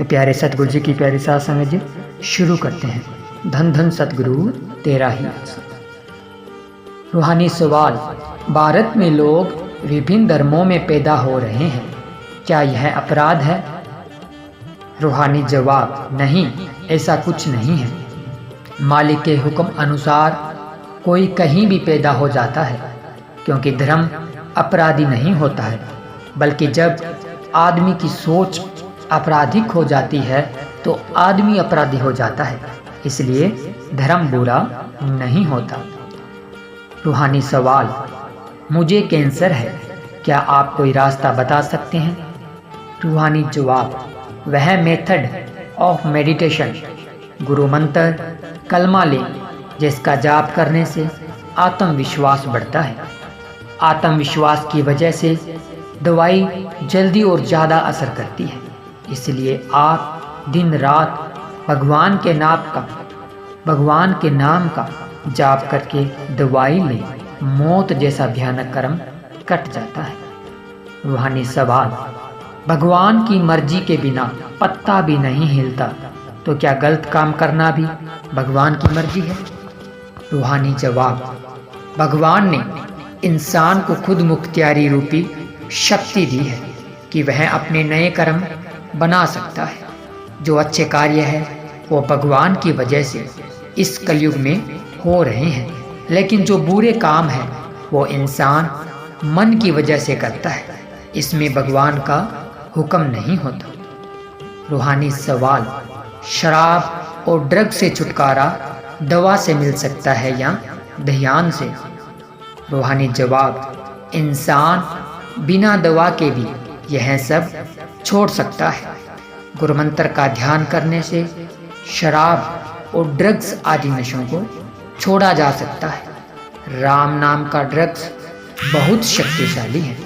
तो प्यारे सतगुरु जी की प्यारी साथ संगत जी, शुरू करते हैं। धन धन सतगुरु तेरा ही आसन। रूहानी सवाल। भारत में लोग विभिन्न धर्मों में पैदा हो रहे हैं, क्या यह अपराध है? रूहानी जवाब, नहीं, ऐसा कुछ नहीं है। मालिक के हुक्म अनुसार कोई कहीं भी पैदा हो जाता है, क्योंकि धर्म अपराधी नहीं होता है, बल्कि जब आदमी की सोच आपराधिक हो जाती है तो आदमी अपराधी हो जाता है। इसलिए धर्म बुरा नहीं होता। रूहानी सवाल। मुझे कैंसर है, क्या आप कोई रास्ता बता सकते हैं? रूहानी जवाब, वह मेथड ऑफ मेडिटेशन, गुरु मंत्र, कलमा ले, जिसका जाप करने से आत्मविश्वास बढ़ता है। आत्मविश्वास की वजह से दवाई जल्दी और ज़्यादा असर करती है। इसलिए आप दिन रात भगवान के नाम का जाप करके दवाई लें, मौत जैसा भयानक कर्म कट जाता है। रूहानी सवाल। भगवान की मर्जी के बिना पत्ता भी नहीं हिलता, तो क्या गलत काम करना भी भगवान की मर्जी है? रूहानी जवाब, भगवान ने इंसान को खुद मुख्तियारी रूपी शक्ति दी है कि वह अपने नए कर्म बना सकता है। जो अच्छे कार्य है वो भगवान की वजह से इस कलयुग में हो रहे हैं, लेकिन जो बुरे काम है वो इंसान मन की वजह से करता है। इसमें भगवान का हुक्म नहीं होता। रूहानी सवाल। शराब और ड्रग से छुटकारा दवा से मिल सकता है या ध्यान से? रूहानी जवाब, इंसान बिना दवा के भी यह सब छोड़ सकता है। गुरु मंत्र का ध्यान करने से शराब और ड्रग्स आदि नशों को छोड़ा जा सकता है। राम नाम का ड्रग्स बहुत शक्तिशाली है।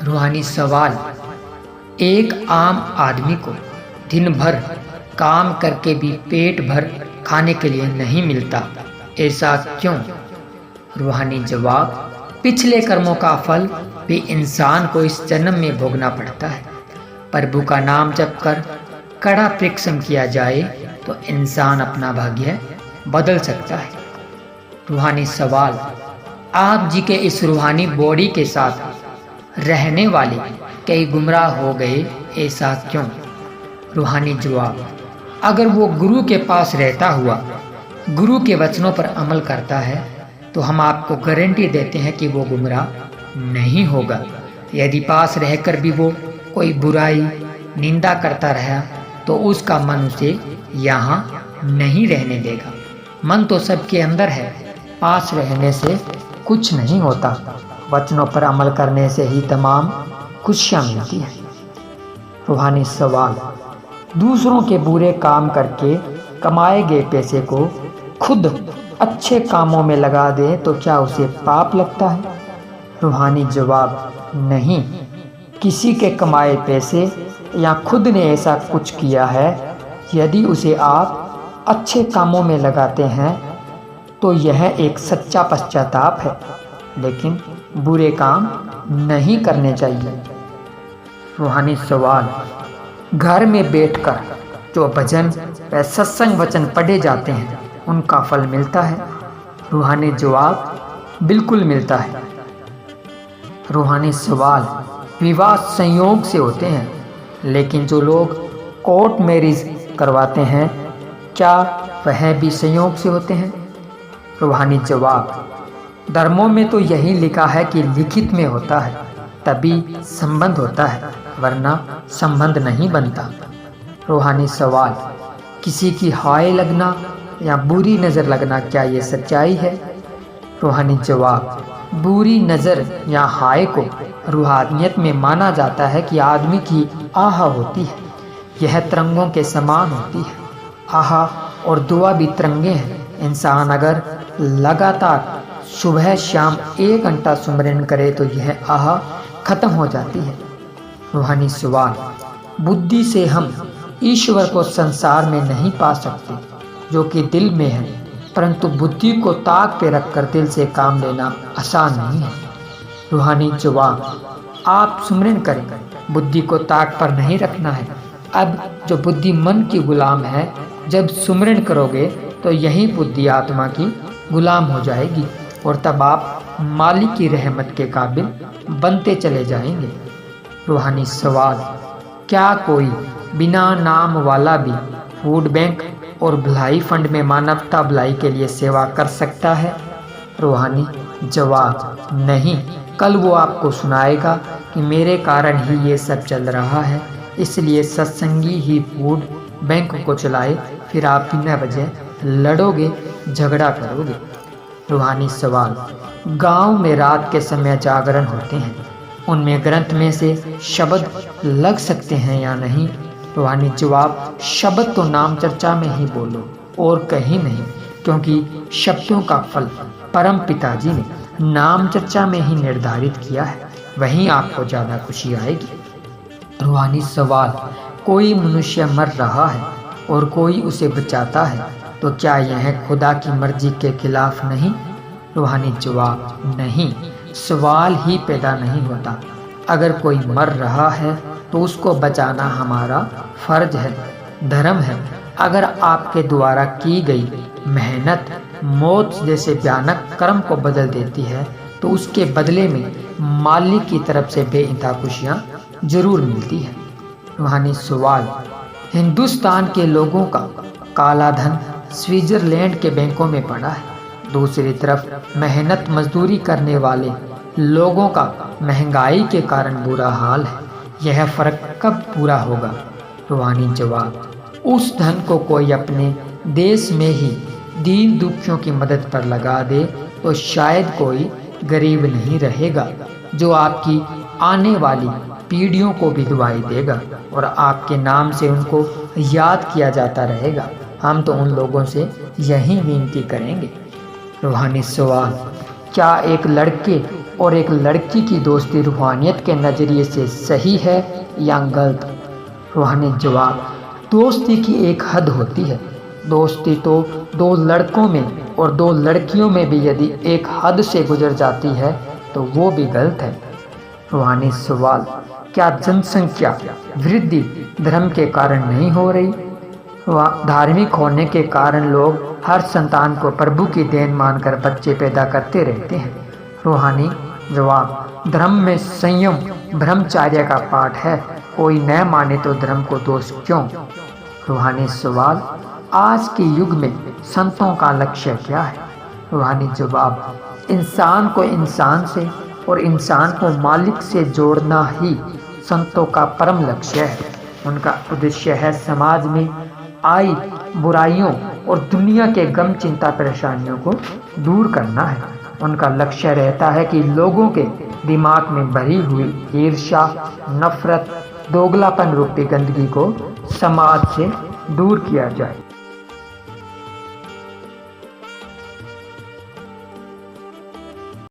रूहानी सवाल। एक आम आदमी को दिन भर काम करके भी पेट भर खाने के लिए नहीं मिलता, ऐसा क्यों? रूहानी जवाब, पिछले कर्मों का फल भी इंसान को इस जन्म में भोगना पड़ता है। प्रभु का नाम जप कर कड़ा परिश्रम किया जाए तो इंसान अपना भाग्य बदल सकता है। रूहानी सवाल। आप जी के इस रूहानी बॉडी के साथ रहने वाले कई गुमराह हो गए, ऐसा क्यों? रूहानी जवाब, अगर वो गुरु के पास रहता हुआ गुरु के वचनों पर अमल करता है तो हम आपको गारंटी देते हैं कि वो गुमराह नहीं होगा। यदि पास रहकर भी वो कोई बुराई निंदा करता रहा तो उसका मन उसे यहाँ नहीं रहने देगा। मन तो सबके अंदर है, पास रहने से कुछ नहीं होता। वचनों पर अमल करने से ही तमाम खुशियाँ मिलती हैं। रूहानी सवाल। दूसरों के बुरे काम करके कमाए गए पैसे को खुद अच्छे कामों में लगा दे तो क्या उसे पाप लगता है? रूहानी जवाब, नहीं, किसी के कमाए पैसे या खुद ने ऐसा कुछ किया है, यदि उसे आप अच्छे कामों में लगाते हैं तो यह एक सच्चा पश्चाताप है, लेकिन बुरे काम नहीं करने चाहिए। रूहानी सवाल। घर में बैठकर जो भजन व सत्संग वचन पढ़े जाते हैं उनका फल मिलता है? रूहानी जवाब, बिल्कुल मिलता है। रूहानी सवाल। विवाह संयोग से होते हैं, लेकिन जो लोग कोर्ट मैरिज करवाते हैं क्या वह भी संयोग से होते हैं? रूहानी जवाब, धर्मों में तो यही लिखा है कि लिखित में होता है तभी संबंध होता है, वरना संबंध नहीं बनता। रूहानी सवाल। किसी की हाय लगना या बुरी नज़र लगना, क्या ये सच्चाई है? रूहानी जवाब, बुरी नज़र या हाय को रूहानियत में माना जाता है कि आदमी की आह होती है, यह तिरंगों के समान होती है। आह और दुआ भी तिरंगे हैं। इंसान अगर लगातार सुबह शाम 1 घंटा सुमरन करे तो यह आह खत्म हो जाती है। रूहानी सवाल। बुद्धि से हम ईश्वर को संसार में नहीं पा सकते जो कि दिल में है, परंतु बुद्धि को ताक पे रखकर दिल से काम लेना आसान नहीं है। रूहानी जवाब, आप सुमरन करें, बुद्धि को ताक पर नहीं रखना है, अब जो बुद्धि मन की गुलाम है, जब सुमिरन करोगे तो यही बुद्धि आत्मा की गुलाम हो जाएगी और तब आप मालिक की रहमत के काबिल बनते चले जाएंगे। रूहानी सवाल, क्या कोई बिना नाम वाला भी फूड बैंक और भलाई फंड में मानवता भलाई के लिए सेवा कर सकता है? रूहानी जवाब, नहीं। कल वो आपको सुनाएगा कि मेरे कारण ही ये सब चल रहा है, इसलिए सत्संगी ही फूड बैंक को चलाए, फिर आप बिना वजह लड़ोगे, झगड़ा करोगे। रूहानी सवाल, गांव में रात के समय जागरण होते हैं, उनमें ग्रंथ में से शब्द लग सकते हैं या नहीं? रूहानी जवाब, शब्द तो नाम चर्चा में ही बोलो और कहीं नहीं, क्योंकि शब्दों का फल परम पिताजी ने नाम चर्चा में ही निर्धारित किया है, वहीं आपको ज़्यादा खुशी आएगी। रूहानी सवाल, कोई मनुष्य मर रहा है और कोई उसे बचाता है, तो क्या यह खुदा की मर्जी के खिलाफ नहीं? रूहानी जवाब, नहीं, सवाल ही पैदा नहीं होता। अगर कोई मर रहा है तो उसको बचाना हमारा फर्ज है, धर्म है। अगर आपके द्वारा की गई मेहनत मौत जैसे भयानक कर्म को बदल देती है तो उसके बदले में मालिक की तरफ से बेइंतहा खुशियाँ जरूर मिलती है। रूहानी सवाल, हिंदुस्तान के लोगों का काला धन स्विट्जरलैंड के बैंकों में पड़ा है, दूसरी तरफ मेहनत मजदूरी करने वाले लोगों का महंगाई के कारण बुरा हाल है। यह फर्क कब पूरा होगा? रूहानी जवाब, उस धन को कोई अपने देश में ही दीन दुखियों की मदद पर लगा दे तो शायद कोई गरीब नहीं रहेगा, जो आपकी आने वाली पीढ़ियों को भी दुआई देगा और आपके नाम से उनको याद किया जाता रहेगा। हम तो उन लोगों से यही विनती करेंगे। रूहानी सवाल, क्या एक लड़के और एक लड़की की दोस्ती रूहानियत के नज़रिए से सही है या गलत? रूहानी जवाब, दोस्ती की एक हद होती है। दोस्ती तो दो लड़कों में और दो लड़कियों में भी यदि एक हद से गुजर जाती है तो वो भी गलत है। रूहानी सवाल, क्या जनसंख्या वृद्धि धर्म के कारण नहीं हो रही? धार्मिक होने के कारण लोग हर संतान को प्रभु की देन मानकर बच्चे पैदा करते रहते हैं। रूहानी जवाब, धर्म में संयम ब्रह्मचर्य का पाठ है, कोई न माने तो धर्म को दोष क्यों? रूहानी सवाल, आज के युग में संतों का लक्ष्य क्या है? रूहानी जवाब, इंसान को इंसान से और इंसान को मालिक से जोड़ना ही संतों का परम लक्ष्य है। उनका उद्देश्य है समाज में आई बुराइयों और दुनिया के गम चिंता परेशानियों को दूर करना है। उनका लक्ष्य रहता है कि लोगों के दिमाग में भरी हुई ईर्ष्या, नफरत, दोगलापन रूपी गंदगी को समाज से दूर किया जाए।